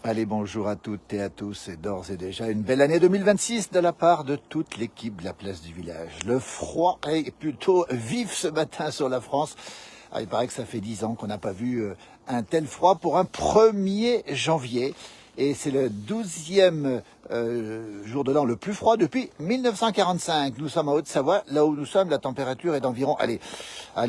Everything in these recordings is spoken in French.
Allez, bonjour à toutes et à tous, et d'ores et déjà une belle année 2026 de la part de toute l'équipe de la place du village. Le froid est plutôt vif ce matin sur la France. Ah, il paraît que ça fait 10 ans qu'on n'a pas vu un tel froid pour un 1er janvier. Et c'est le 12e jour de l'an le plus froid depuis 1945. Nous sommes en Haute-Savoie, là où nous sommes, la température est d'environ, allez,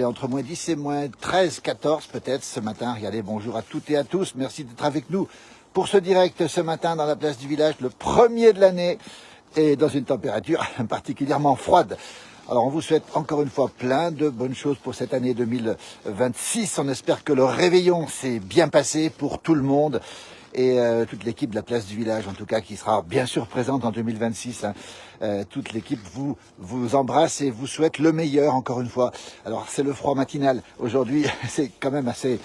entre moins 10 et moins 13, 14 peut-être ce matin. Regardez, bonjour à toutes et à tous, merci d'être avec nous pour ce direct ce matin dans la place du village, le premier de l'année, et dans une température particulièrement froide. Alors on vous souhaite encore une fois plein de bonnes choses pour cette année 2026. On espère que le réveillon s'est bien passé pour tout le monde. Et toute l'équipe de la place du village, en tout cas, qui sera bien sûr présente en 2026. Toute l'équipe vous embrasse et vous souhaite le meilleur, encore une fois. Alors, c'est le froid matinal. Aujourd'hui, c'est quand même assez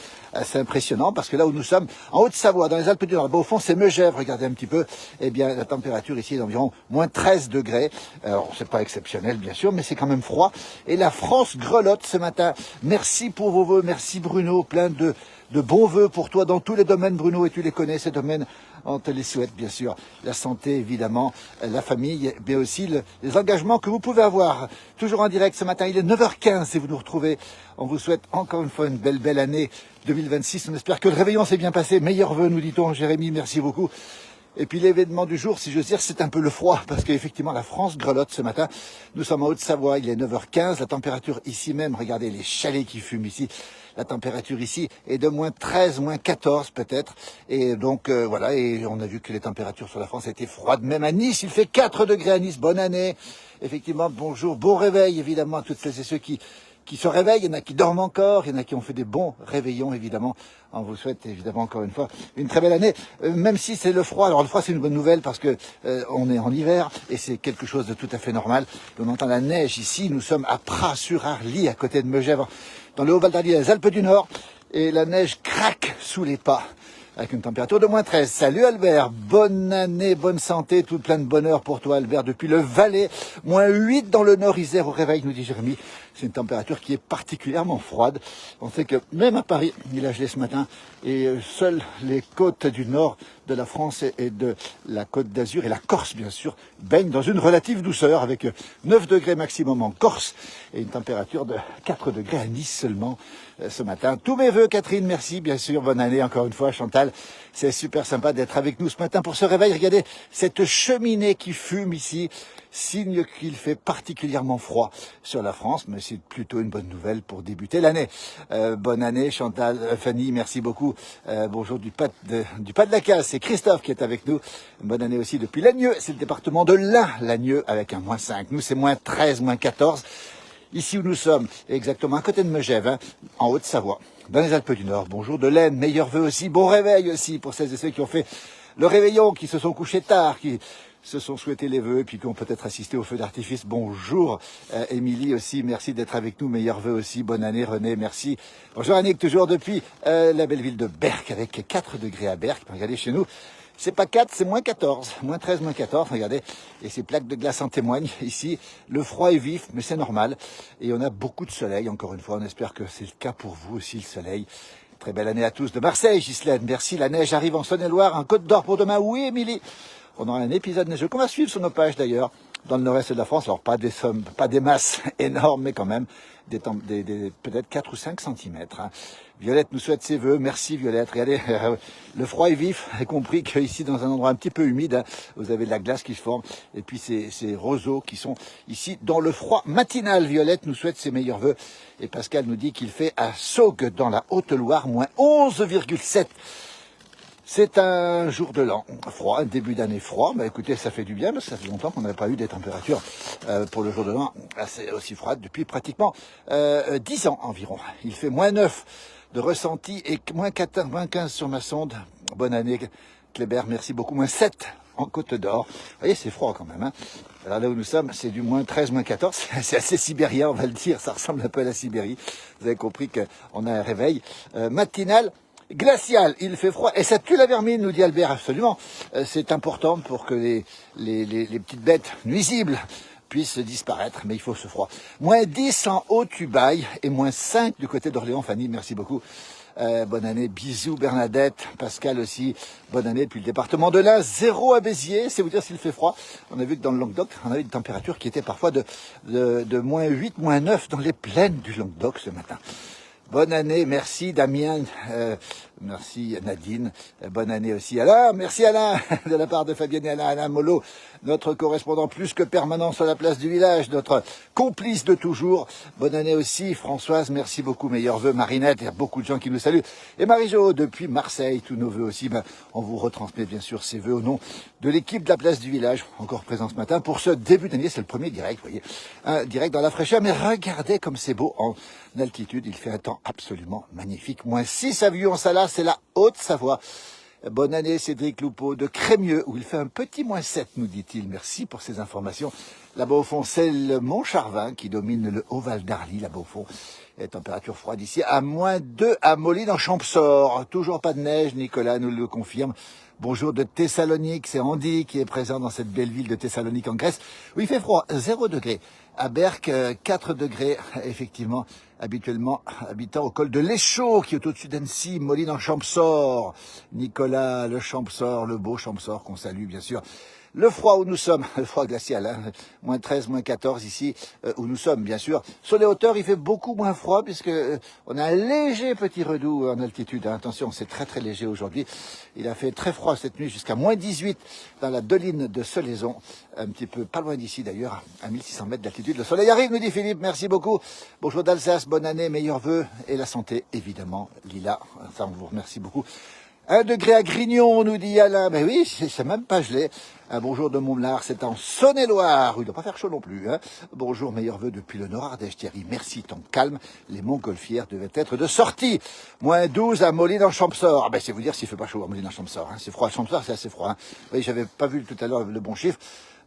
impressionnant, parce que là où nous sommes, en Haute-Savoie, dans les Alpes du Nord, au fond, c'est Megève, regardez un petit peu, eh bien, la température ici est d'environ moins 13 degrés. Alors, c'est pas exceptionnel, bien sûr, mais c'est quand même froid. Et la France grelotte ce matin. Merci pour vos vœux, merci Bruno, plein de bons vœux pour toi dans tous les domaines, Bruno, et tu les connais, ces domaines, on te les souhaite, bien sûr. La santé, évidemment, la famille, mais aussi les engagements que vous pouvez avoir. Toujours en direct ce matin, il est 9h15 et vous nous retrouvez. On vous souhaite encore une fois une belle année 2026. On espère que le réveillon s'est bien passé. Meilleurs vœux, nous dit-on, Jérémy, merci beaucoup. Et puis l'événement du jour, si j'ose dire, c'est un peu le froid, parce qu'effectivement la France grelotte ce matin. Nous sommes en Haute-Savoie, il est 9h15, la température ici même, regardez les chalets qui fument ici, la température ici est de moins 13, moins 14 peut-être. Et donc voilà, et on a vu que les températures sur la France étaient froides, même à Nice, il fait 4 degrés à Nice, bonne année. Effectivement, bonjour, bon réveil évidemment à toutes celles et ceux qui se réveillent, il y en a qui dorment encore, il y en a qui ont fait des bons réveillons, évidemment. On vous souhaite, évidemment, encore une fois, une très belle année. Même si c'est le froid, alors le froid, c'est une bonne nouvelle parce que on est en hiver et c'est quelque chose de tout à fait normal. On entend la neige ici, nous sommes à Pras-sur-Arly, à côté de Megève, dans le Haut-Val d'Arly, les Alpes du Nord, et la neige craque sous les pas, avec une température de moins 13. Salut Albert, bonne année, bonne santé, tout plein de bonheur pour toi Albert, depuis le Valais, moins 8 dans le Nord, Isère au réveil, nous dit Jérémy. C'est une température qui est particulièrement froide. On sait que même à Paris, il a gelé ce matin, et seules les côtes du nord de la France et de la Côte d'Azur et la Corse, bien sûr, baignent dans une relative douceur, avec 9 degrés maximum en Corse, et une température de 4 degrés à Nice seulement ce matin. Tous mes vœux, Catherine, merci, bien sûr, bonne année encore une fois, Chantal. C'est super sympa d'être avec nous ce matin pour ce réveil. Regardez cette cheminée qui fume ici, signe qu'il fait particulièrement froid sur la France, mais c'est plutôt une bonne nouvelle pour débuter l'année. Bonne année Chantal, Fanny, merci beaucoup. Bonjour du pas de la Casse, c'est Christophe qui est avec nous. Bonne année aussi depuis Lagneux, c'est le département de l'Ain, Lagneux avec un moins 5. Nous c'est moins 13, moins 14. Ici où nous sommes, exactement à côté de Megève, en Haute-Savoie, dans les Alpes du Nord. Bonjour de l'Aisne, meilleurs vœux aussi, bon réveil aussi pour celles et ceux qui ont fait le réveillon, qui se sont couchés tard, qui se sont souhaités les vœux, et puis qui ont peut-être assisté au feu d'artifice. Bonjour Émilie aussi, merci d'être avec nous, meilleurs vœux aussi, bonne année René, merci. Bonjour Annick, toujours depuis la belle ville de Berck, avec 4 degrés à Berck, regardez chez nous. C'est pas 4, c'est moins 14, moins 13, moins 14, regardez, et ces plaques de glace en témoignent. Ici, le froid est vif, mais c'est normal, et on a beaucoup de soleil, encore une fois, on espère que c'est le cas pour vous aussi, le soleil. Très belle année à tous de Marseille, Ghislaine, merci, la neige arrive en Saône-et-Loire, en Côte d'Or pour demain, oui Émilie. On aura un épisode neigeux qu'on va suivre sur nos pages d'ailleurs, dans le nord-est de la France, alors pas des masses énormes, mais quand même, peut-être 4 ou 5 centimètres. Hein. Violette nous souhaite ses vœux. Merci Violette. Regardez, le froid est vif. J'ai compris qu'ici, dans un endroit un petit peu humide, hein, vous avez de la glace qui se forme. Et puis ces roseaux qui sont ici dans le froid matinal. Violette nous souhaite ses meilleurs vœux. Et Pascal nous dit qu'il fait à Saugues, dans la Haute-Loire, moins 11,7. C'est un jour de l'an froid, un début d'année froid. Bah écoutez, ça fait du bien parce que ça fait longtemps qu'on n'avait pas eu des températures pour le jour de l'an assez aussi froides depuis pratiquement 10 ans environ. Il fait moins 9 de ressenti et moins 14, moins 15 sur ma sonde. Bonne année Kléber, merci beaucoup. Moins 7 en Côte d'Or. Vous voyez, c'est froid quand même. Hein. Alors là où nous sommes, c'est du moins 13, moins 14. C'est assez sibérien, on va le dire. Ça ressemble un peu à la Sibérie. Vous avez compris qu'on a un réveil matinal. Glacial, il fait froid, et ça tue la vermine, nous dit Albert, absolument. C'est important pour que les petites bêtes nuisibles puissent disparaître, mais il faut ce froid. Moins 10 en Haut-Tubail, et moins 5 du côté d'Orléans, Fanny, merci beaucoup. Bonne année, bisous Bernadette, Pascal aussi, bonne année depuis le département de l'Ain, 0 à Béziers, c'est vous dire s'il fait froid. On a vu que dans le Languedoc, on avait une température qui était parfois de -8, -9 dans les plaines du Languedoc ce matin. Bonne année, merci Damien, merci Nadine, bonne année aussi Alain, merci Alain, de la part de Fabienne et Alain Mollo, notre correspondant plus que permanent sur la place du village, notre complice de toujours. Bonne année aussi Françoise, merci beaucoup, meilleurs vœux Marinette, il y a beaucoup de gens qui nous saluent. Et Marie-Jo, depuis Marseille, tous nos vœux aussi, on vous retransmet bien sûr ces vœux au nom de l'équipe de la place du village, encore présent ce matin pour ce début d'année, c'est le premier direct, vous voyez, un direct dans la fraîcheur, mais regardez comme c'est beau en altitude, il fait un temps absolument magnifique. -6 à Vuillon-Salas, c'est la Haute-Savoie. Bonne année Cédric Loupeau de Crémieux, où il fait un petit -7, nous dit-il. Merci pour ces informations. Là-bas au fond, c'est le Mont Charvin qui domine le Haut-Val d'Arly, là-bas au fond. Et température froide ici, à -2 à Moline en Champsaur. Toujours pas de neige, Nicolas nous le confirme. Bonjour de Thessalonique, c'est Andy qui est présent dans cette belle ville de Thessalonique en Grèce, où il fait froid, 0 degré. À Berck, 4 degrés, effectivement, habituellement habitant au col de l'Échaud, qui est au-dessus d'Annecy, Moline en Champsaur. Nicolas, le Champsaur, le beau Champsaur qu'on salue, bien sûr. Le froid où nous sommes, le froid glacial, hein, -13, -14 ici où nous sommes, bien sûr. Sur les hauteurs, il fait beaucoup moins froid puisque on a un léger petit redout en altitude. Hein. Attention, c'est très très léger aujourd'hui. Il a fait très froid cette nuit jusqu'à -18 dans la doline de Selaison, un petit peu pas loin d'ici d'ailleurs, à 1600 mètres d'altitude. Le soleil arrive, nous dit Philippe, merci beaucoup. Bonjour d'Alsace, bonne année, meilleurs vœux et la santé, évidemment. Lila, ça on vous remercie beaucoup. 1 degré à Grignon, nous dit Alain. Ben oui, c'est même pas gelé. Un bonjour de Montblanc, c'est en Saône-et-Loire. Il ne doit pas faire chaud non plus. Hein. Bonjour, meilleurs vœux depuis le Nord Ardèche, Thierry. Merci, temps calme. Les montgolfières devaient être de sortie. -12 à Moline en Champsaur. Ah ben, c'est vous dire s'il fait pas chaud à Moline en Champsaur. Hein. C'est froid à Champsaur, c'est assez froid. Hein. Oui, j'avais pas vu tout à l'heure le bon chiffre.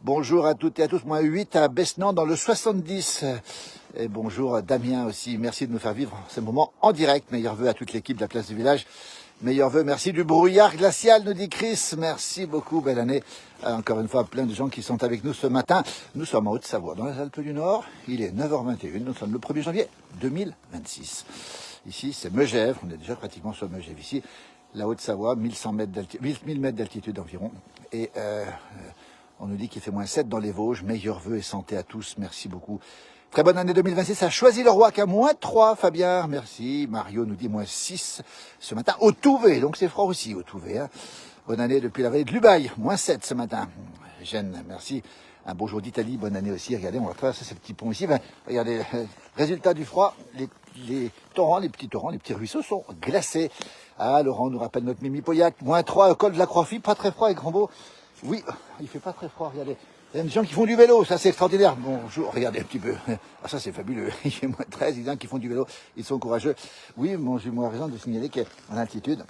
Bonjour à toutes et à tous. -8 à Besnan dans le 70. Et bonjour Damien aussi. Merci de nous faire vivre ces moments en direct. Meilleurs vœux à toute l'équipe de la place du village. Meilleurs vœux, merci du brouillard glacial, nous dit Chris. Merci beaucoup, belle année. Encore une fois, plein de gens qui sont avec nous ce matin. Nous sommes en Haute-Savoie, dans les Alpes du Nord. Il est 9h21, nous sommes le 1er janvier 2026. Ici, c'est Megève, on est déjà pratiquement sur Megève ici. La Haute-Savoie, 1000 mètres d'altitude environ. Et on nous dit qu'il fait -7 dans les Vosges. Meilleurs vœux et santé à tous, merci beaucoup. Très bonne année 2026 à Choisy-le-Roi, qu'à -3, Fabien, merci. Mario nous dit -6 ce matin au Touvet, donc c'est froid aussi au Touvet. Hein. Bonne année depuis la vallée de Lubaï, -7 ce matin. Jeanne, merci. Un beau jour d'Italie, bonne année aussi. Regardez, on va traverser ce petit pont ici. Ben, regardez, résultat du froid, les torrents, les petits torrents, les petits ruisseaux sont glacés. Ah, Laurent nous rappelle notre Mimi Pauillac, -3 au col de la Croix-Fille, pas très froid avec Grandbeau. Oui, il fait pas très froid, regardez. Il y a des gens qui font du vélo, ça c'est extraordinaire. Bonjour, regardez un petit peu. Ah, ça c'est fabuleux. Il fait -13, il y en a qui font du vélo, ils sont courageux. Oui, bon, j'ai moins raison de signaler qu'en altitude,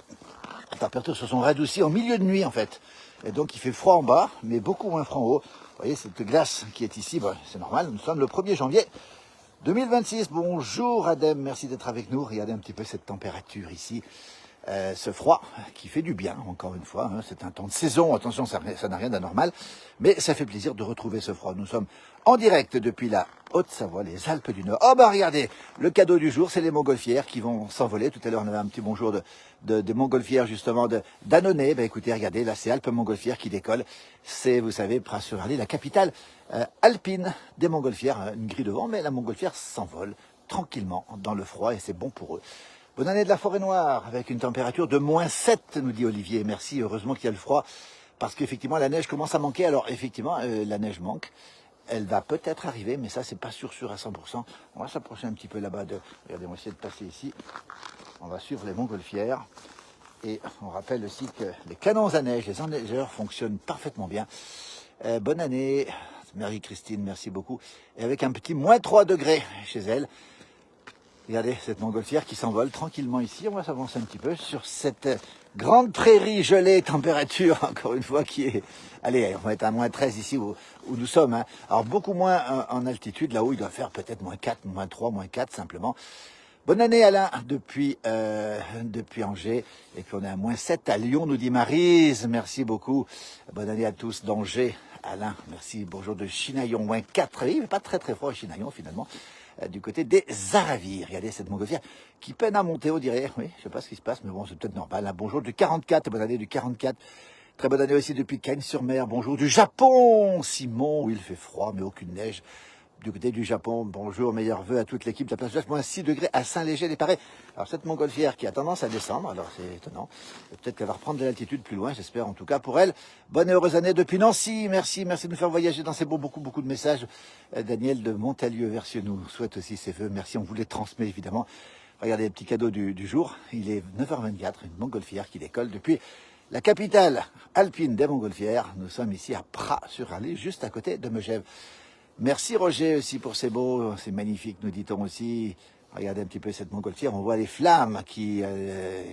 les températures se sont radoucies en milieu de nuit en fait. Et donc il fait froid en bas, mais beaucoup moins froid en haut. Vous voyez, cette glace qui est ici, ben, c'est normal, nous sommes le 1er janvier 2026. Bonjour Adem, merci d'être avec nous. Regardez un petit peu cette température ici. Ce froid qui fait du bien, encore une fois, hein, c'est un temps de saison, attention, ça n'a rien d'anormal, mais ça fait plaisir de retrouver ce froid. Nous sommes en direct depuis la Haute-Savoie, les Alpes du Nord. Oh bah regardez, le cadeau du jour, c'est les montgolfières qui vont s'envoler. Tout à l'heure, on avait un petit bonjour de montgolfières, justement, d'Annonay. Bah écoutez, regardez, là, c'est Alpes Montgolfières qui décolle. C'est, vous savez, Pras-sur-Arly, la capitale alpine des montgolfières. Une grille de vent, mais la montgolfière s'envole tranquillement dans le froid et c'est bon pour eux. Bonne année de la forêt noire, avec une température de -7, nous dit Olivier. Merci, heureusement qu'il y a le froid, parce qu'effectivement, la neige commence à manquer. Alors, effectivement, la neige manque. Elle va peut-être arriver, mais ça, c'est pas sûr à 100%. On va s'approcher un petit peu là-bas regardez, on va essayer de passer ici. On va suivre les montgolfières. Et on rappelle aussi que les canons à neige, les enneigeurs fonctionnent parfaitement bien. Bonne année, Marie-Christine, merci beaucoup. Et avec un petit -3 degrés chez elle. Regardez cette montgolfière qui s'envole tranquillement ici. On va s'avancer un petit peu sur cette grande prairie gelée, température, encore une fois, qui est... Allez, on va être à -13 ici où nous sommes. Hein. Alors, beaucoup moins en altitude, là où il doit faire peut-être -4, -3, -4, simplement. Bonne année, Alain, depuis Angers. Et puis, on est à -7 à Lyon, nous dit Maryse. Merci beaucoup. Bonne année à tous d'Angers. Alain, merci. Bonjour de Chinaillon, -4. Il n'est pas très froid à Chinaillon, finalement. du côté des Aravis. Regardez cette montgolfière qui peine à monter, on dirait. Oui, je sais pas ce qui se passe, mais bon, c'est peut-être normal. Un bonjour du 44, bonne année du 44. Très bonne année aussi depuis Cagnes-sur-Mer. Bonjour du Japon, Simon, où il fait froid, mais aucune neige. Du côté du Japon, bonjour, meilleurs vœux à toute l'équipe de la place de l'Est, moins 6 degrés à Saint-Léger-les-Parés. Alors cette montgolfière qui a tendance à descendre, alors c'est étonnant, peut-être qu'elle va reprendre de l'altitude plus loin, j'espère en tout cas pour elle. Bonne et heureuse année depuis Nancy, merci de nous faire voyager dans ces beaucoup de messages. Daniel de Montalieu-Versieux nous souhaite aussi ses vœux, merci, on vous les transmet évidemment. Regardez le petit cadeau du jour, il est 9h24, une montgolfière qui décolle depuis la capitale alpine des montgolfières. Nous sommes ici à Pras-sur-Alais, juste à côté de Megève. Merci Roger aussi pour ces beaux, c'est magnifique, nous dit-on aussi. Regardez un petit peu cette montgolfière, on voit les flammes qui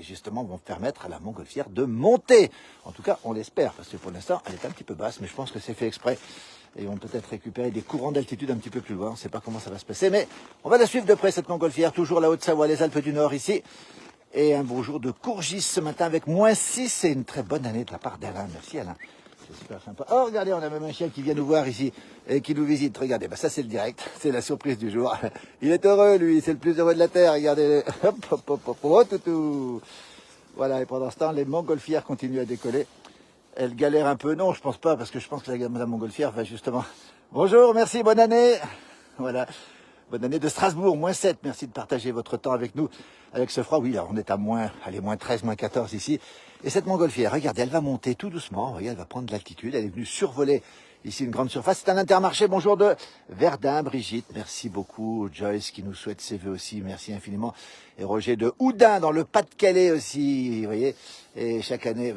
justement vont permettre à la montgolfière de monter. En tout cas, on l'espère, parce que pour l'instant, elle est un petit peu basse, mais je pense que c'est fait exprès. Et on peut peut-être récupérer des courants d'altitude un petit peu plus loin, on ne sait pas comment ça va se passer, mais on va la suivre de près cette montgolfière, toujours la Haute-Savoie, les Alpes du Nord ici. Et un beau jour de Courgis ce matin avec moins 6 et une très bonne année de la part d'Alain. Merci Alain. C'est super sympa. Oh, regardez, on a même un chien qui vient nous voir ici et qui nous visite. Regardez, bah ça c'est le direct, c'est la surprise du jour. Il est heureux, lui, c'est le plus heureux de la Terre. Regardez, hop, hop, hop, hop, oh, toutou. Voilà, et pendant ce temps, les montgolfières continuent à décoller. Elles galèrent un peu. Non, je pense pas, parce que je pense que la montgolfière va justement... Bonjour, merci, bonne année. Voilà. Bonne année de Strasbourg, moins 7. Merci de partager votre temps avec nous. Avec ce froid, oui, alors on est à moins 13, moins 14 ici. Et cette montgolfière, regardez, elle va monter tout doucement. Regardez, elle va prendre de l'altitude. Elle est venue survoler ici une grande surface. C'est un Intermarché. Bonjour de Verdun, Brigitte. Merci beaucoup. Joyce qui nous souhaite ses vœux aussi. Merci infiniment. Et Roger de Houdin dans le Pas-de-Calais aussi. Vous voyez. Et chaque année,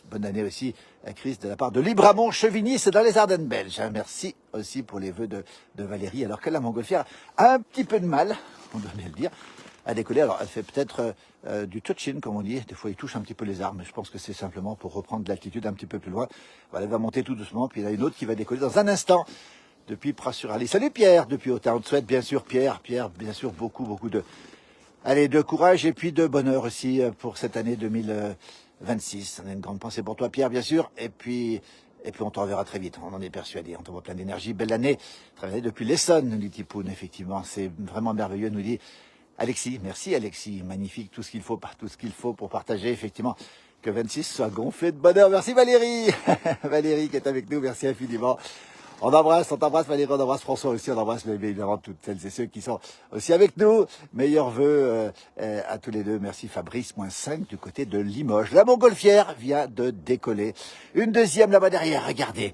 bonne année aussi à Chris de la part de Libramont-Chevigny, c'est dans les Ardennes belges. Merci aussi pour les vœux de Valérie, alors que la montgolfière a un petit peu de mal, on doit bien le dire, à décoller. Alors elle fait peut-être du touching, comme on dit. Des fois, il touche un petit peu les arbres, mais je pense que c'est simplement pour reprendre de l'altitude un petit peu plus loin. Voilà, elle va monter tout doucement, puis il y en a une autre qui va décoller dans un instant depuis Pras-sur-Alais. Salut Pierre, depuis Autun. On te souhaite bien sûr, Pierre, bien sûr, beaucoup de courage et puis de bonheur aussi pour cette année 2026. On a une grande pensée pour toi, Pierre, bien sûr. Et puis on te reverra très vite. On en est persuadé. On t'envoie plein d'énergie. Belle année. Travailler depuis l'Essonne, nous dit Tipoun, effectivement. C'est vraiment merveilleux, nous dit Alexis. Merci, Alexis. Magnifique. Tout ce qu'il faut pour partager, effectivement. Que 26 soit gonflé de bonheur. Merci, Valérie. Valérie qui est avec nous. Merci infiniment. On t'embrasse Valérie, on embrasse François aussi, on embrasse évidemment toutes celles et ceux qui sont aussi avec nous. Meilleurs vœux à tous les deux. Merci Fabrice, moins 5 du côté de Limoges. La montgolfière vient de décoller. Une deuxième là-bas derrière, regardez.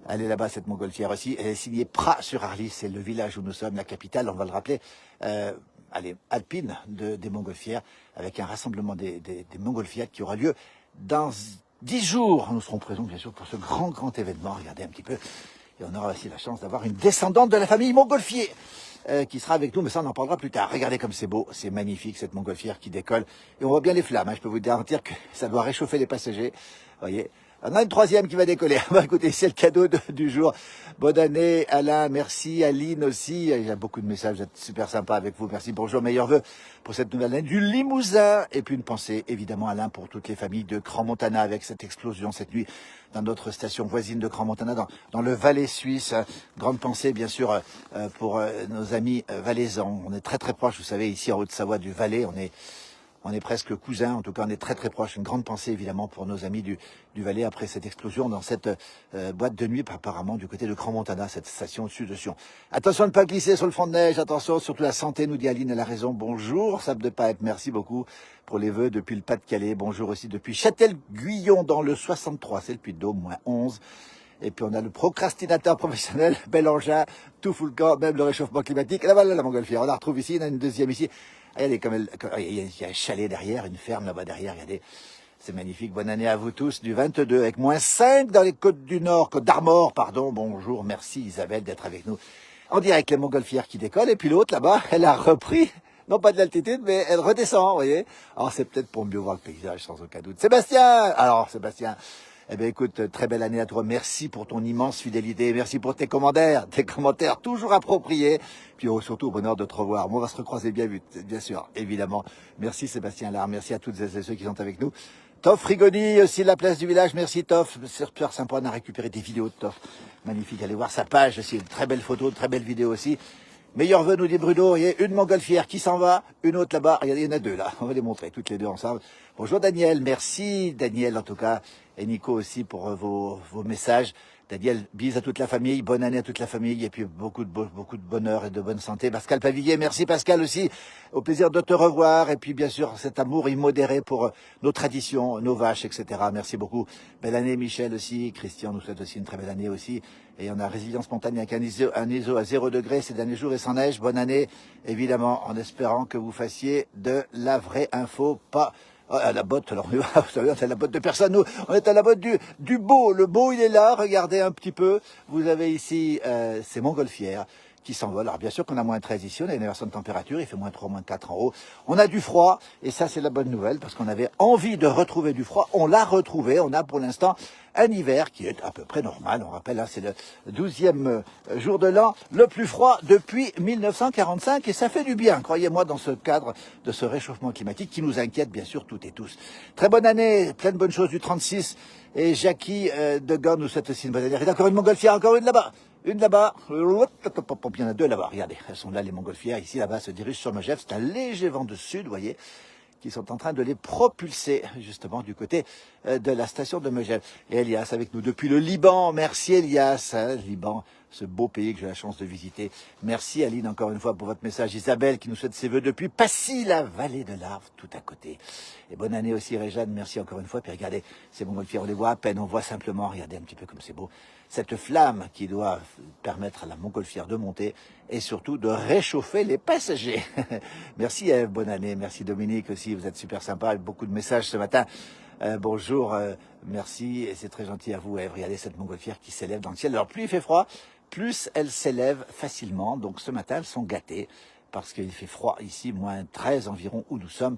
Elle est là-bas, cette montgolfière aussi. Elle est signée Pras-sur-Arly, c'est le village où nous sommes, la capitale, on va le rappeler. Alpine des montgolfières, avec un rassemblement des montgolfières qui aura lieu dans 10 jours. Nous serons présents, bien sûr, pour ce grand événement. Regardez un petit peu. Et on aura aussi la chance d'avoir une descendante de la famille Montgolfier qui sera avec nous, mais ça on en parlera plus tard. Regardez comme c'est beau, c'est magnifique cette montgolfière qui décolle. Et on voit bien les flammes, je peux vous garantir que ça doit réchauffer les passagers. Vous voyez, on a une troisième qui va décoller. Écoutez, c'est le cadeau du jour. Bonne année Alain, merci Aline aussi. Il y a beaucoup de messages, vous êtes super sympa avec vous. Merci, bonjour, meilleurs vœux pour cette nouvelle année du Limousin. Et puis une pensée évidemment Alain pour toutes les familles de Crans-Montana avec cette explosion cette nuit dans notre station voisine de Crans-Montana, dans le Valais suisse. Grande pensée, bien sûr, pour nos amis valaisans. On est très proches, vous savez, ici en Haute-Savoie du Valais. On est presque cousins, en tout cas on est très proches. Une grande pensée évidemment pour nos amis du Valais après cette explosion dans cette boîte de nuit apparemment du côté de Crans-Montana, cette station au-dessus de Sion. Attention de ne pas glisser sur le front de neige, attention surtout la santé, nous dit Aline, elle a raison. Bonjour, ça ne pas être, merci beaucoup pour les vœux depuis le Pas-de-Calais. Bonjour aussi depuis Châtel-Guyon dans le 63, c'est le Puy-de-Dôme, moins 11. Et puis on a le procrastinateur professionnel, bel engin, tout fout le camp, même le réchauffement climatique. Et là voilà la montgolfière, on la retrouve ici, on a une deuxième ici. Regardez comme il y a un chalet derrière, une ferme là-bas derrière, regardez. C'est magnifique, bonne année à vous tous, du 22 avec moins 5 dans les Côtes du Nord, Côte d'Armor, pardon, bonjour, merci Isabelle d'être avec nous. On dirait que les montgolfières qui décollent, et puis l'autre là-bas, elle a repris, non pas de l'altitude, mais elle redescend, vous voyez. Alors c'est peut-être pour mieux voir le paysage, sans aucun doute. Sébastien, alors Sébastien, eh bien écoute, très belle année à toi, merci pour ton immense fidélité, merci pour tes commentaires toujours appropriés, puis surtout au bonheur de te revoir. Bon, on va se recroiser bien sûr, évidemment. Merci Sébastien Lard, merci à toutes et ceux qui sont avec nous. Toff Rigoni, aussi de la place du village, merci Toff, c'est super sympa, on a récupéré des vidéos de Toff, magnifique, allez voir sa page, c'est une très belle photo, une très belle vidéo aussi. Meilleur vœu, nous dit Bruno. Il y a une montgolfière qui s'en va, une autre là-bas. Regardez, il y en a deux là. On va les montrer toutes les deux ensemble. Bonjour Daniel, merci Daniel en tout cas. Et Nico aussi pour vos messages. Daniel, bise à toute la famille, bonne année à toute la famille et puis beaucoup de bonheur et de bonne santé. Pascal Pavillier, merci Pascal aussi. Au plaisir de te revoir et puis bien sûr cet amour immodéré pour nos traditions, nos vaches, etc. Merci beaucoup. Belle année Michel aussi. Christian nous souhaite aussi une très belle année aussi. Et on a résilience spontanée avec un ISO à 0 degré ces derniers jours et sans neige. Bonne année, évidemment, en espérant que vous fassiez de la vraie info, pas à la botte. Alors, vous savez, c'est la botte de personne. Nous, on est à la botte du beau. Le beau, il est là. Regardez un petit peu. Vous avez ici ces montgolfières qui s'envolent. Alors, bien sûr qu'on a moins 13 ici. On a une inversion de température. Il fait moins 3, moins 4 en haut. On a du froid. Et ça, c'est la bonne nouvelle parce qu'on avait envie de retrouver du froid. On l'a retrouvé. On a pour l'instant un hiver qui est à peu près normal. On rappelle, hein, c'est le 12e jour de l'an, le plus froid depuis 1945. Et ça fait du bien, croyez-moi, dans ce cadre de ce réchauffement climatique qui nous inquiète, bien sûr, toutes et tous. Très bonne année, plein de bonnes choses du 36. Et Jackie de Gand nous souhaite aussi une bonne année. Et encore une montgolfière, encore une là-bas. Une là-bas. Il y en a deux là-bas. Regardez, elles sont là, les montgolfières. Ici, là-bas, se dirigent sur Megève. C'est un léger vent de sud, vous voyez, qui sont en train de les propulser justement du côté de la station de Megève. Et Elias avec nous depuis le Liban. Merci Elias, hein, Liban, ce beau pays que j'ai la chance de visiter. Merci Aline encore une fois pour votre message. Isabelle qui nous souhaite ses vœux depuis Passy, la vallée de l'Arve, tout à côté. Et bonne année aussi Réjeanne, merci encore une fois. Puis regardez, ces montgolfières, on les voit à peine, on voit simplement, regardez un petit peu comme c'est beau, cette flamme qui doit permettre à la montgolfière de monter et surtout de réchauffer les passagers. Merci Ève, bonne année, merci Dominique aussi, vous êtes super sympa, avec beaucoup de messages ce matin. Bonjour, merci, et c'est très gentil à vous Ève. Regardez cette montgolfière qui s'élève dans le ciel. Alors plus il fait froid, plus elle s'élève facilement. Donc ce matin, elles sont gâtées parce qu'il fait froid ici, moins 13 environ où nous sommes.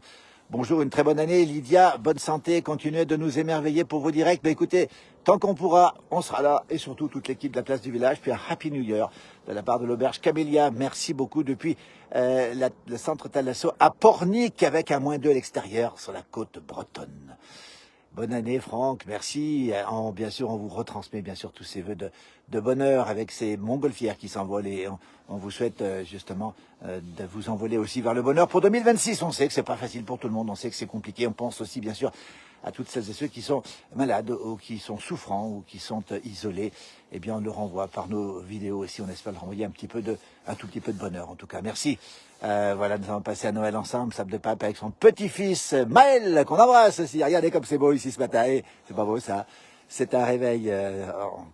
Bonjour, une très bonne année Lydia, bonne santé, continuez de nous émerveiller pour vos directs. Mais écoutez, tant qu'on pourra, on sera là, et surtout toute l'équipe de la place du village, puis un Happy New Year de la part de l'auberge Camélia. Merci beaucoup depuis le centre Thalasso à Pornic avec un -2 à l'extérieur sur la côte bretonne. Bonne année Franck, merci. Bien sûr, on vous retransmet bien sûr tous ces vœux de bonheur avec ces montgolfières qui s'envolent et on vous souhaite justement de vous envoler aussi vers le bonheur pour 2026. On sait que c'est pas facile pour tout le monde, on sait que c'est compliqué. On pense aussi bien sûr à toutes celles et ceux qui sont malades ou qui sont souffrants ou qui sont isolés. Eh bien, on le renvoie par nos vidéos aussi. On espère leur envoyer un tout petit peu de bonheur en tout cas. Merci. Voilà, nous allons passer à Noël ensemble, Sable de Pape avec son petit-fils Maël, qu'on embrasse aussi. Regardez comme c'est beau ici ce matin. Et c'est pas beau ça. C'est un réveil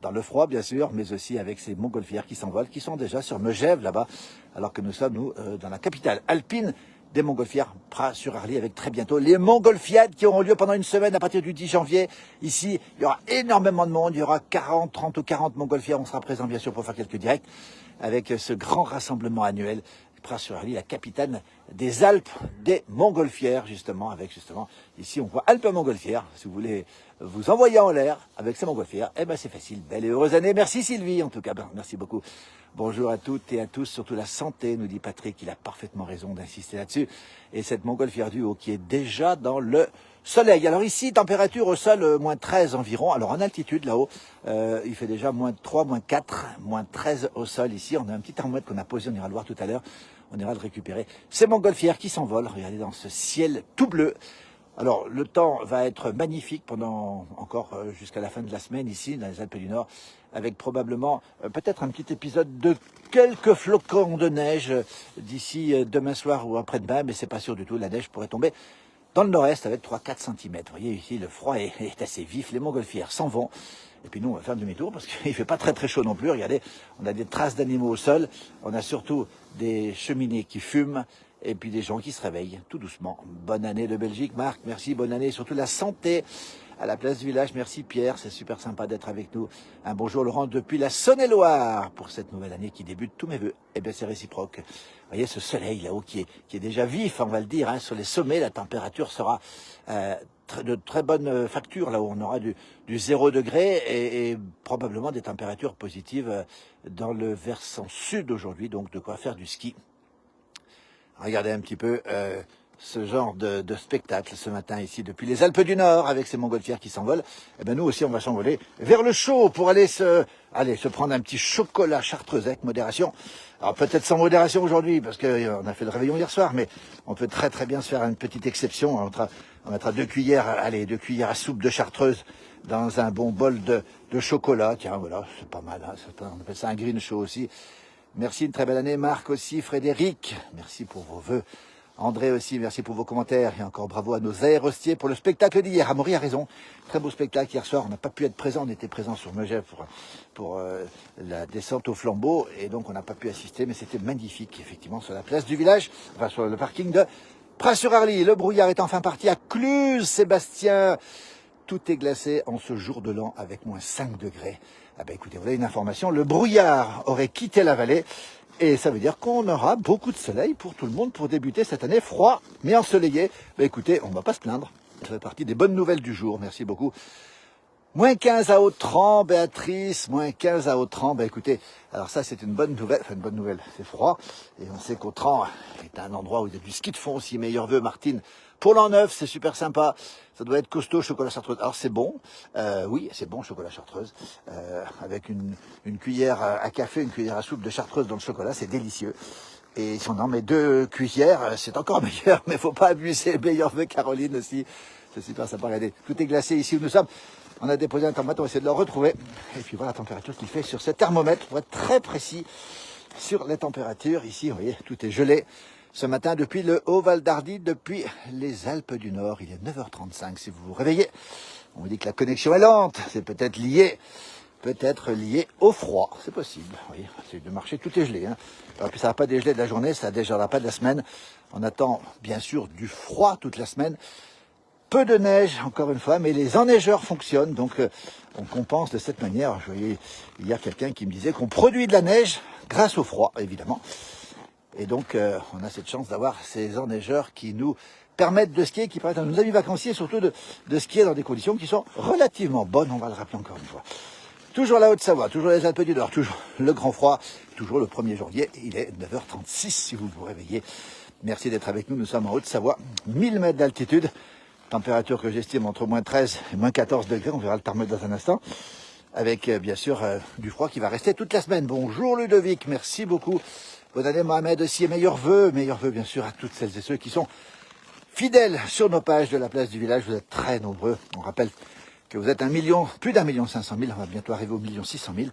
dans le froid, bien sûr, mais aussi avec ces montgolfières qui s'envolent, qui sont déjà sur Megève, là-bas, alors que nous sommes, nous, dans la capitale alpine des montgolfières, Pras-sur-Arly, avec très bientôt les montgolfiades qui auront lieu pendant une semaine à partir du 10 janvier. Ici, il y aura énormément de monde, il y aura 30 ou 40 montgolfières. On sera présent, bien sûr, pour faire quelques directs avec ce grand rassemblement annuel. Pras-sur-Arly, la capitale des Alpes des montgolfières, justement, ici on voit Alpes-Montgolfières, si vous voulez vous envoyer en l'air avec ces montgolfières, eh ben c'est facile, belle et heureuse année, merci Sylvie, en tout cas, merci beaucoup. Bonjour à toutes et à tous, surtout la santé, nous dit Patrick, il a parfaitement raison d'insister là-dessus, et cette montgolfière du haut qui est déjà dans le soleil. Alors ici, température au sol, moins 13 environ. Alors en altitude, là-haut, il fait déjà moins 3, moins 4, moins 13 au sol ici. On a un petit thermomètre qu'on a posé, on ira le voir tout à l'heure. On ira le récupérer. Ces montgolfières qui s'envolent, regardez dans ce ciel tout bleu. Alors le temps va être magnifique pendant encore jusqu'à la fin de la semaine ici, dans les Alpes du Nord, avec probablement peut-être un petit épisode de quelques flocons de neige d'ici demain soir ou après-demain, mais c'est pas sûr du tout, la neige pourrait tomber dans le nord-est avec 3-4 cm. Vous voyez ici, le froid est assez vif, les montgolfières s'en vont. Et puis nous, on va faire demi-tour parce qu'il fait pas très très chaud non plus. Regardez, on a des traces d'animaux au sol. On a surtout des cheminées qui fument et puis des gens qui se réveillent tout doucement. Bonne année de Belgique, Marc. Merci, bonne année. Surtout la santé à la place du village. Merci Pierre, c'est super sympa d'être avec nous. Un bonjour Laurent depuis la Saône-et-Loire pour cette nouvelle année qui débute. Tous mes vœux. Eh bien c'est réciproque. Vous voyez ce soleil là-haut qui est déjà vif, on va le dire. Hein. Sur les sommets, la température sera de très bonne facture. Là où on aura du 0 degré et probablement des températures positives dans le versant sud aujourd'hui. Donc de quoi faire du ski. Regardez un petit peu ce genre de spectacle ce matin ici depuis les Alpes du Nord avec ces montgolfières qui s'envolent. Eh ben nous aussi on va s'envoler vers le chaud pour aller se prendre un petit chocolat chartreuse avec modération. Alors peut-être sans modération aujourd'hui parce qu'on a fait le réveillon hier soir, mais on peut très très bien se faire une petite exception. On mettra 2 cuillères à soupe de chartreuse dans un bon bol de chocolat. Tiens voilà, c'est pas mal, hein, on appelle ça un green chaud aussi. Merci, une très belle année. Marc aussi, Frédéric, merci pour vos vœux. André aussi, merci pour vos commentaires. Et encore bravo à nos aérostiers pour le spectacle d'hier. Amaury a raison. Très beau spectacle hier soir. On n'a pas pu être présent. On était présent sur Megève pour la descente au flambeau. Et donc, on n'a pas pu assister. Mais c'était magnifique, effectivement, sur la place du village. Enfin, sur le parking de Pras-sur-Arly. Le brouillard est enfin parti à Cluse, Sébastien. Tout est glacé en ce jour de l'an avec moins 5 degrés. Ah ben écoutez, voilà une information. Le brouillard aurait quitté la vallée. Et ça veut dire qu'on aura beaucoup de soleil pour tout le monde pour débuter cette année froid mais ensoleillé. Ben écoutez, on ne va pas se plaindre. Ça fait partie des bonnes nouvelles du jour. Merci beaucoup. Moins 15 à Autran, Béatrice. Moins 15 à Autran. Ben écoutez, alors ça c'est une bonne nouvelle. Enfin une bonne nouvelle, c'est froid. Et on sait qu'Autran est un endroit où il y a du ski de fond aussi. Meilleurs vœux, Martine. Pour l'an 9, c'est super sympa. Ça doit être costaud, chocolat chartreuse. Alors c'est bon, oui, c'est bon, chocolat chartreuse. Avec une cuillère à café, une cuillère à soupe de chartreuse dans le chocolat, c'est délicieux. Et si on en met 2 cuillères, c'est encore meilleur, mais faut pas abuser. Meilleur vœu, Caroline aussi. C'est super sympa, regardez. Tout est glacé ici où nous sommes. On a déposé un thermomètre, on va essayer de le retrouver. Et puis voilà la température qu'il fait sur ce thermomètre, pour être très précis sur les températures. Ici, vous voyez, tout est gelé. Ce matin, depuis le Haut-Val d'Ardy, depuis les Alpes du Nord, il est 9h35. Si vous vous réveillez, on vous dit que la connexion est lente. C'est peut-être lié au froid. C'est possible. Oui, c'est de marcher, tout est gelé. Hein. Alors, puis ça va pas dégeler de la journée, ça ne dégèlera pas de la semaine. On attend bien sûr du froid toute la semaine. Peu de neige, encore une fois, mais les enneigeurs fonctionnent, donc on compense de cette manière. Je voyais hier quelqu'un qui me disait qu'on produit de la neige grâce au froid, évidemment. Et donc, on a cette chance d'avoir ces enneigeurs qui nous permettent de skier, qui permettent à nos amis vacanciers surtout de skier dans des conditions qui sont relativement bonnes, on va le rappeler encore une fois. Toujours la Haute-Savoie, toujours les Alpes du Nord, toujours le grand froid, toujours le 1er janvier, il est 9h36 si vous vous réveillez. Merci d'être avec nous, nous sommes en Haute-Savoie, 1000 mètres d'altitude, température que j'estime entre moins 13 et moins 14 degrés, on verra le thermomètre dans un instant, avec bien sûr du froid qui va rester toute la semaine. Bonjour Ludovic, merci beaucoup. Bonne année Mohamed aussi et meilleurs vœux bien sûr à toutes celles et ceux qui sont fidèles sur nos pages de la place du village. Vous êtes très nombreux. On rappelle que vous êtes plus d'1,5 million, on va bientôt arriver au 1,6 million.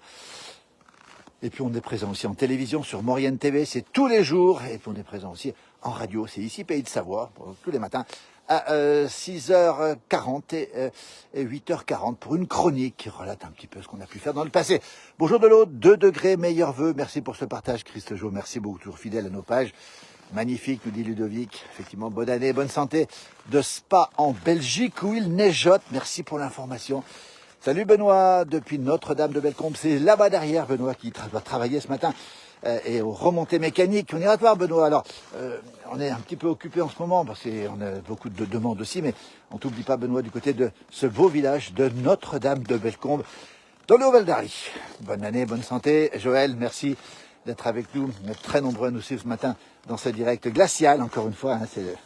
Et puis on est présent aussi en télévision sur Maurienne TV, c'est tous les jours. Et puis on est présent aussi en radio, c'est ici Pays de Savoie, tous les matins à 6h40 et 8h40 pour une chronique qui relate un petit peu ce qu'on a pu faire dans le passé. Bonjour de l'autre, 2 degrés, meilleurs vœux. Merci pour ce partage, Christ Jo. Merci beaucoup, toujours fidèle à nos pages. Magnifique, nous dit Ludovic. Effectivement, bonne année, bonne santé de Spa en Belgique où il neigeote. Merci pour l'information. Salut Benoît, depuis Notre-Dame de Bellecombe. C'est là-bas derrière, Benoît, qui va travailler ce matin. Et aux remontées mécaniques. On ira te voir, Benoît. Alors, on est un petit peu occupé en ce moment parce qu'on a beaucoup de demandes aussi, mais on t'oublie pas, Benoît, du côté de ce beau village de Notre-Dame de Bellecombe, dans le Haut-Val d'Arly. Bonne année, bonne santé. Joël, merci d'être avec nous. On est très nombreux à nous suivre ce matin dans ce direct glacial, encore une fois. Hein, c'est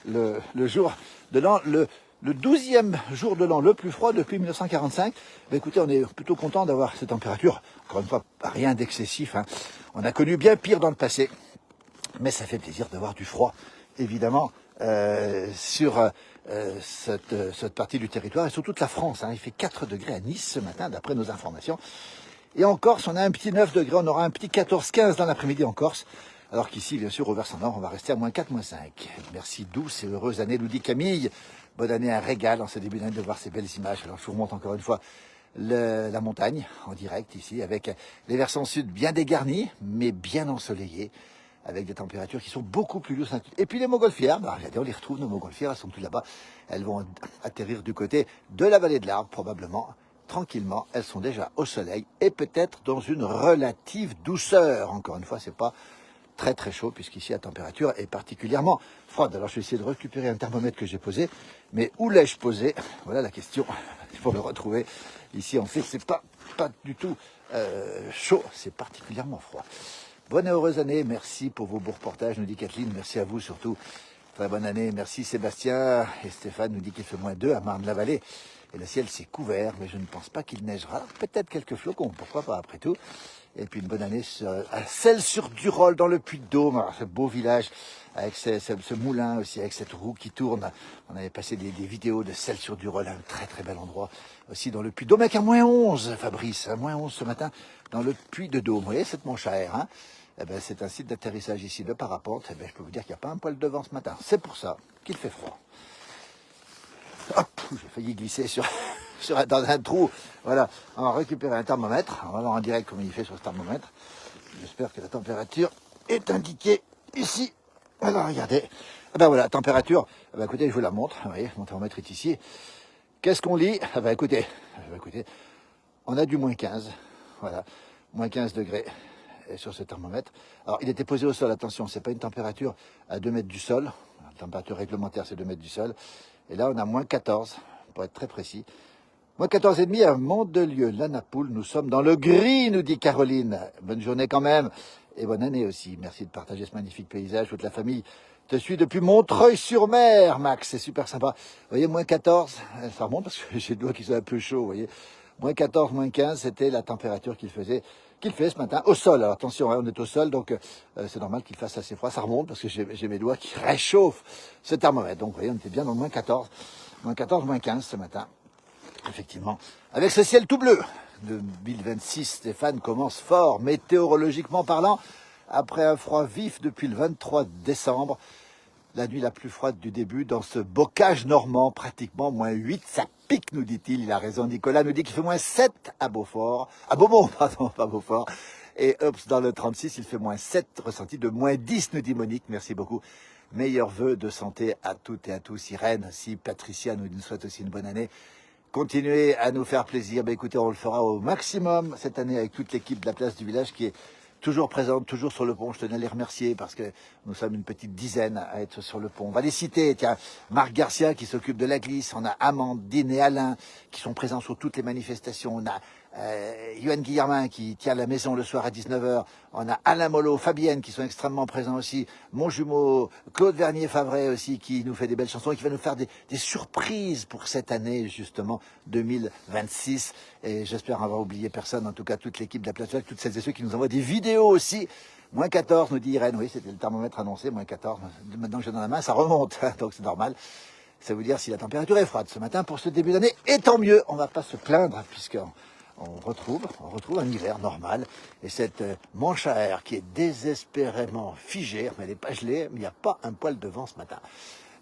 le jour de l'an, le 12e jour de l'an le plus froid depuis 1945. Ben écoutez, on est plutôt content d'avoir cette température. Encore une fois, rien d'excessif. Hein. On a connu bien pire dans le passé. Mais ça fait plaisir d'avoir du froid, évidemment, sur cette partie du territoire et sur toute la France. Hein. Il fait 4 degrés à Nice ce matin, d'après nos informations. Et en Corse, on a un petit 9 degrés. On aura un petit 14-15 dans l'après-midi en Corse. Alors qu'ici, bien sûr, au versant nord, on va rester à moins 4, moins 5. Merci, douce et heureuse année, nous dit Camille. Bonne année, un régal en ce début d'année de voir ces belles images. Alors je vous remonte encore une fois la montagne en direct ici, avec les versants sud bien dégarnis, mais bien ensoleillés, avec des températures qui sont beaucoup plus douces. Et puis les montgolfières, on les retrouve, nos montgolfières, elles sont toutes là-bas. Elles vont atterrir du côté de la vallée de l'Arve, probablement. Tranquillement, elles sont déjà au soleil et peut-être dans une relative douceur. Encore une fois, c'est pas très très chaud puisqu'ici la température est particulièrement froide. Alors je vais essayer de récupérer un thermomètre que j'ai posé, mais où l'ai-je posé? Voilà la question. Il faut le retrouver. Ici en fait c'est pas du tout chaud, c'est particulièrement froid. Bonne et heureuse année, merci pour vos beaux reportages, nous dit Kathleen, merci à vous surtout Très bonne année, merci Sébastien. Et Stéphane nous dit qu'il fait -2 à Marne-la-Vallée. Et le ciel s'est couvert, mais je ne pense pas qu'il neigera. Peut-être quelques flocons, pourquoi pas après tout. Et puis une bonne année à Celles-sur-Durolle, dans le Puy-de-Dôme, ce beau village, avec ce moulin aussi, avec cette roue qui tourne. On avait passé des vidéos de Celles-sur-Durolle, un très très bel endroit, aussi dans le Puy-de-Dôme, avec un -11, Fabrice, un -11 ce matin, dans le Puy-de-Dôme. Vous voyez cette manche à air, hein? Eh ben, c'est un site d'atterrissage ici de parapente. Eh ben, je peux vous dire qu'il n'y a pas un poil de vent ce matin. C'est pour ça qu'il fait froid. Hop, j'ai failli glisser dans un trou. Voilà, on va récupérer un thermomètre. On va voir en direct comment il fait sur ce thermomètre. J'espère que la température est indiquée ici. Alors, regardez. Eh ben voilà, température. Eh ben, écoutez, je vous la montre. Vous voyez, mon thermomètre est ici. Qu'est-ce qu'on lit? Eh ben, écoutez, on a du -15. Voilà, -15 degrés sur ce thermomètre. Alors, il était posé au sol, attention, c'est pas une température à 2 mètres du sol. La température réglementaire, c'est 2 mètres du sol. Et là, on a -14, pour être très précis. -14,5 à Mandelieu, la Napoule. Nous sommes dans le gris, nous dit Caroline. Bonne journée quand même. Et bonne année aussi. Merci de partager ce magnifique paysage. Toute la famille te suit depuis Montreuil-sur-Mer, Max. C'est super sympa. Vous voyez, -14, ça remonte parce que j'ai le doigt qui sont un peu chaud, vous voyez. -14, -15, c'était la température qu'il fait ce matin au sol. Alors attention, hein, on est au sol, donc c'est normal qu'il fasse assez froid. Ça remonte parce que j'ai mes doigts qui réchauffent ce thermomètre. Donc vous voyez, on était bien dans le -14, -15 ce matin. Effectivement, avec ce ciel tout bleu. 2026, Stéphane commence fort, météorologiquement parlant, après un froid vif depuis le 23 décembre. La nuit la plus froide du début dans ce bocage normand, pratiquement -8, ça pique, nous dit-il. Il a raison, Nicolas nous dit qu'il fait -7 à Beaufort, à Beaumont, pardon, pas Beaufort. Et dans le 36, il fait -7, ressenti de -10, nous dit Monique. Merci beaucoup. Meilleurs vœux de santé à toutes et à tous. Irène, si Patricia nous souhaite aussi une bonne année. Continuez à nous faire plaisir. Ben, écoutez, on le fera au maximum cette année avec toute l'équipe de la place du village qui est toujours présente, toujours sur le pont. Je tenais à les remercier parce que nous sommes une petite dizaine à être sur le pont. On va les citer. Tiens, Marc Garcia qui s'occupe de la glisse. On a Amandine et Alain qui sont présents sur toutes les manifestations. On a Yoann Guillermin qui tient la maison le soir à 19h. On a Alain Mollo, Fabienne qui sont extrêmement présents aussi. Mon jumeau, Claude Vernier-Favret aussi qui nous fait des belles chansons et qui va nous faire des surprises pour cette année justement 2026. Et j'espère avoir oublié personne, en tout cas toute l'équipe de la place, toutes celles et ceux qui nous envoient des vidéos aussi. -14 nous dit Irène, oui c'était le thermomètre annoncé, -14. Maintenant que j'ai dans la main, ça remonte, donc c'est normal. Ça veut dire si la température est froide ce matin pour ce début d'année, et tant mieux, on ne va pas se plaindre puisqu'on retrouve un hiver normal. Et cette manche à air qui est désespérément figée, mais elle n'est pas gelée, mais il n'y a pas un poil de vent ce matin.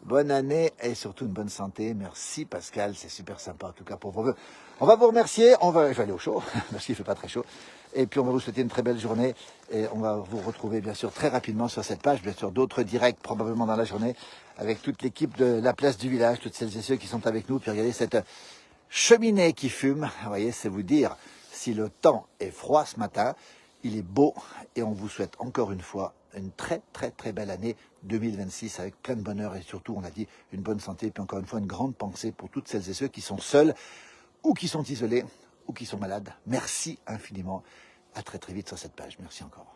Bonne année et surtout une bonne santé. Merci Pascal, c'est super sympa en tout cas pour vos vœux. On va vous remercier, je vais aller au chaud, parce qu'il ne fait pas très chaud. Et puis on va vous souhaiter une très belle journée. Et on va vous retrouver bien sûr très rapidement sur cette page, bien sûr d'autres directs probablement dans la journée, avec toute l'équipe de la place du village, toutes celles et ceux qui sont avec nous. Puis regardez cette cheminée qui fume, vous voyez, c'est vous dire si le temps est froid ce matin, il est beau et on vous souhaite encore une fois une très très très belle année 2026 avec plein de bonheur et surtout, on a dit, une bonne santé et puis encore une fois une grande pensée pour toutes celles et ceux qui sont seuls ou qui sont isolés ou qui sont malades. Merci infiniment. À très très vite sur cette page. Merci encore.